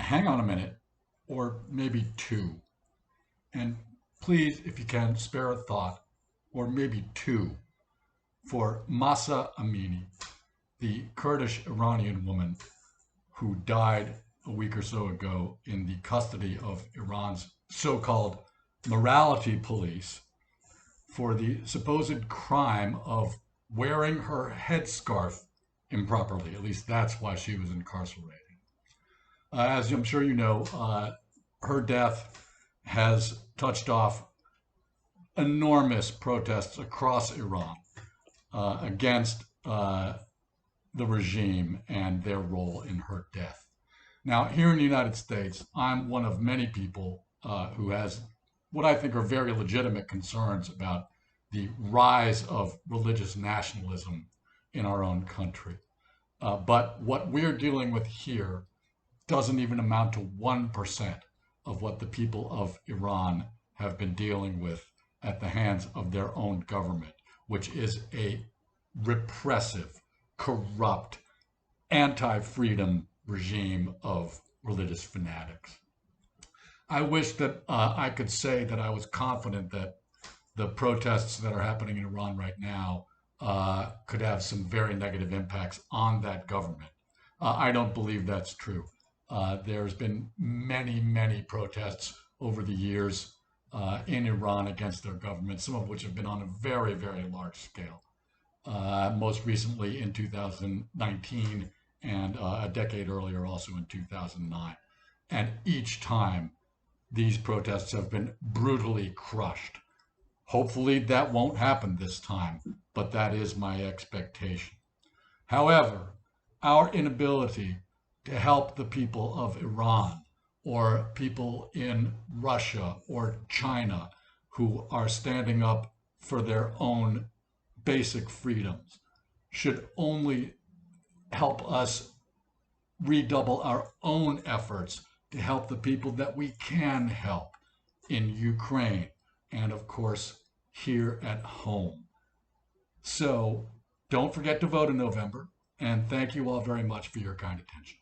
hang on a minute, or maybe two, and please, if you can, spare a thought, or maybe two, for Mahsa Amini, the Kurdish Iranian woman who died a week or so ago in the custody of Iran's so-called morality police for the supposed crime of wearing her headscarf improperly. At least that's why she was incarcerated. As I'm sure you know, her death has touched off enormous protests across Iran against the regime and their role in her death. Now, here in the United States, I'm one of many people who has what I think are very legitimate concerns about the rise of religious nationalism in our own country. But what we're dealing with here doesn't even amount to 1% of what the people of Iran have been dealing with at the hands of their own government, which is a repressive, corrupt, anti-freedom regime of religious fanatics. I wish that I could say that I was confident that the protests that are happening in Iran right now could have some very negative impacts on that government. I don't believe that's true. There's been many, many protests over the years in Iran against their government, some of which have been on a very, very large scale. Most recently in 2019 and a decade earlier also in 2009. And each time these protests have been brutally crushed. Hopefully that won't happen this time, but that is my expectation. However, our inability to help the people of Iran or people in Russia or China who are standing up for their own basic freedoms should only help us redouble our own efforts to help the people that we can help in Ukraine and, of course, here at home. So don't forget to vote in November, and thank you all very much for your kind attention.